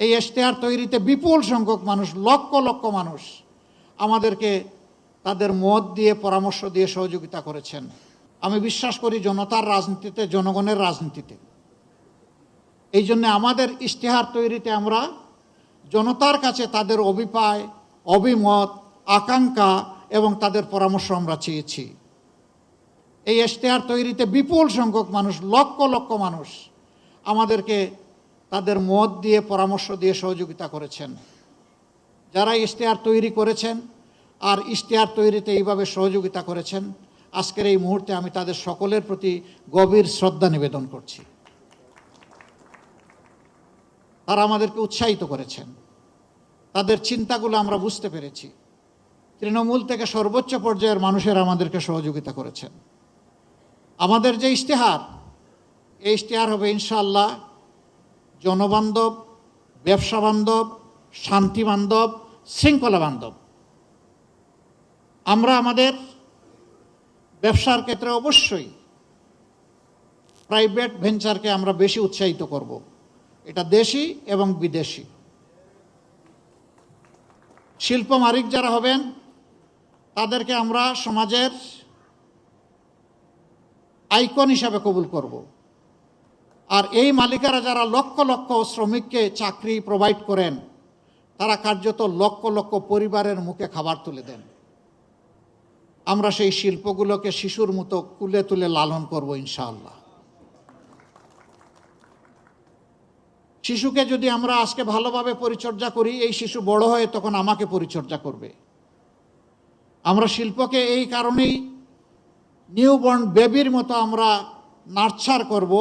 এই ইশতেহার তৈরিতে বিপুল সংখ্যক মানুষ, লক্ষ লক্ষ মানুষ আমাদেরকে তাদের মত দিয়ে, পরামর্শ দিয়ে সহযোগিতা করেছেন। আমি বিশ্বাস করি জনতার রাজনীতিতে, জনগণের রাজনীতিতে। এই জন্য আমাদের ইশতেহার তৈরিতে আমরা জনতার কাছে তাদের অভিপ্রায়, অভিমত, আকাঙ্ক্ষা এবং তাদের পরামর্শ আমরা চেয়েছি। এই ইশতেহার তৈরিতে বিপুল সংখ্যক মানুষ, লক্ষ লক্ষ মানুষ আমাদেরকে তাদের মত দিয়ে, পরামর্শ দিয়ে সহযোগিতা করেছেন। যারা ইশতেহার তৈরি করেছেন আর ইশতেহার তৈরিতে এইভাবে সহযোগিতা করেছেন, আজকের এই মুহূর্তে আমি তাদের সকলের প্রতি গভীর শ্রদ্ধা নিবেদন করছি। তারা আমাদেরকে উৎসাহিত করেছেন, তাদের চিন্তাগুলো আমরা বুঝতে পেরেছি। তৃণমূল থেকে সর্বোচ্চ পর্যায়ের মানুষেরা আমাদেরকে সহযোগিতা করেছেন। আমাদের যে ইশতেহার, এই ইশতেহার হবে ইনশাআল্লাহ জনবান্ধব, ব্যবসা বান্ধব, শান্তি বান্ধব, শৃঙ্খলা বান্ধব। আমরা আমাদের ব্যবসার ক্ষেত্রে অবশ্যই প্রাইভেট ভেঞ্চারকে আমরা বেশি উৎসাহিত করব, এটা দেশি এবং বিদেশি। শিল্প মালিক যারা হবেন তাদেরকে আমরা সমাজের আইকন হিসাবে কবুল করব। আর এই মালিকেরা যারা লক্ষ লক্ষ শ্রমিককে চাকরি প্রোভাইড করেন, তারা কার্যত লক্ষ লক্ষ পরিবারের মুখে খাবার তুলে দেন। আমরা সেই শিল্পগুলোকে শিশুর মতো কুলে তুলে লালন করব ইনশাআল্লাহ। শিশুকে যদি আমরা আজকে ভালোভাবে পরিচর্যা করি, এই শিশু বড় হয়ে তখন আমাকে পরিচর্যা করবে। আমরা শিল্পকে এই কারণেই নিউবর্ন বেবির মতো আমরা নার্চার করব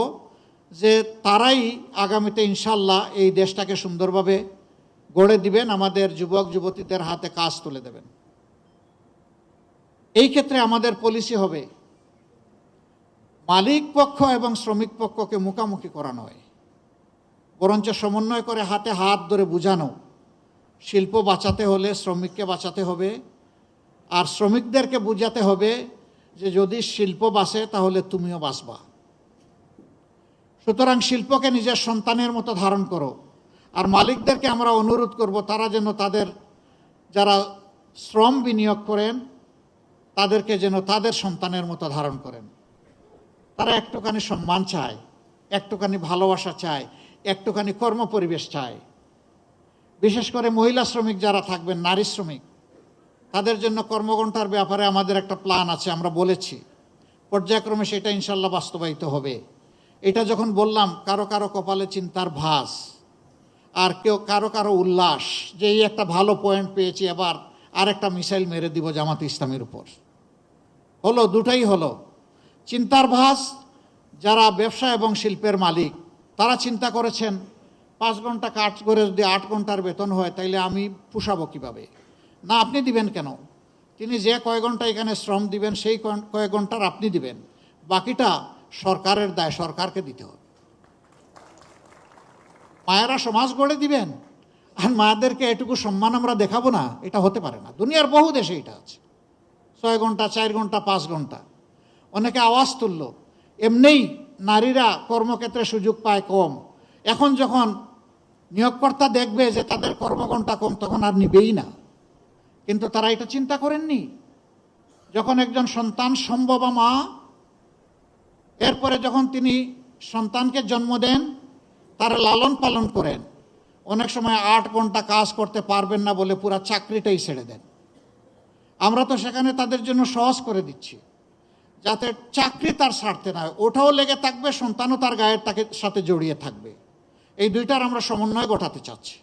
যে তারাই আগামীতে ইনশাআল্লাহ এই দেশটাকে সুন্দরভাবে গড়ে দিবেন, আমাদের যুবক যুবতীদের হাতে কাজ তুলে দেবেন। এই ক্ষেত্রে আমাদের পলিসি হবে মালিক পক্ষ এবং শ্রমিক পক্ষকে মুখামুখি করা নয়, বরঞ্চ সমন্বয় করে হাতে হাত ধরে বুঝানো। শিল্প বাঁচাতে হলে শ্রমিককে বাঁচাতে হবে, আর শ্রমিকদেরকে বুঝাতে হবে যে যদি শিল্প বাঁচে তাহলে তুমিও বাঁচবা। সুতরাং শিল্পকে নিজের সন্তানের মতো ধারণ করো। আর মালিকদেরকে আমরা অনুরোধ করব তারা যেন তাদের যারা শ্রম বিনিয়োগ করেন তাদেরকে যেন তাদের সন্তানের মতো ধারণ করেন। তারা একটুখানি সম্মান চায়, একটুখানি ভালোবাসা চায়, একটুখানি কর্মপরিবেশ চায়। বিশেষ করে মহিলা শ্রমিক যারা থাকবেন, নারী শ্রমিক, তাদের জন্য কর্মঘণ্টার ব্যাপারে আমাদের একটা প্ল্যান আছে, আমরা বলেছি। পর্যায়ক্রমে সেটা ইনশাল্লাহ বাস্তবায়িত হবে। এটা যখন বললাম, কারো কারো কপালে চিন্তার ভাঁজ, আর কারো কারো উল্লাস যে এই একটা ভালো পয়েন্ট পেয়েছি, এবার আরেকটা মিসাইল মেরে দিব জামাত ইসলামের উপর। হলো, দুটাই হলো। চিন্তার ভাঁজ যারা ব্যবসা এবং শিল্পের মালিক, তারা চিন্তা করেছেন 5 ঘন্টা কাজ করে যদি 8 ঘন্টার বেতন হয় তাইলে আমি পোষাবো কীভাবে? না, আপনি দিবেন কেন? তিনি যে কয়েক ঘন্টা এখানে শ্রম দিবেন সেই কয়েক ঘন্টার আপনি দিবেন, বাকিটা সরকারের দায়, সরকারকে দিতে হবে। মায়েরা সমাজ গড়ে দিবেন আর মায়েদেরকে এটুকু সম্মান আমরা দেখাবো না, এটা হতে পারে না। দুনিয়ার বহু দেশে এটা আছে। 6 ঘন্টা, 4 ঘন্টা, 5 ঘন্টা। অনেকে আওয়াজ তুলল, এমনিই নারীরা কর্মক্ষেত্রে সুযোগ পায় কম, এখন যখন নিয়োগকর্তা দেখবে যে তাদের কর্মঘণ্টা কম তখন আর নিবেই না। কিন্তু তারা এটা চিন্তা করেননি। যখন একজন সন্তান সম্ভবা মা, এরপরে যখন তিনি সন্তানকে জন্ম দেন, তারা লালন পালন করেন, অনেক সময় 8 ঘন্টা কাজ করতে পারবেন না বলে পুরা চাকরিটাই ছেড়ে দেন। আমরা তো সেখানে তাদের জন্য সহজ করে দিচ্ছি যাতে চাকরি তার ছাড়তে না হয়, ওটাও লেগে থাকবে, সন্তানও তার গায়ের সাথে জড়িয়ে থাকবে। এই দুইটার আমরা সমন্বয় ঘটাতে চাচ্ছি।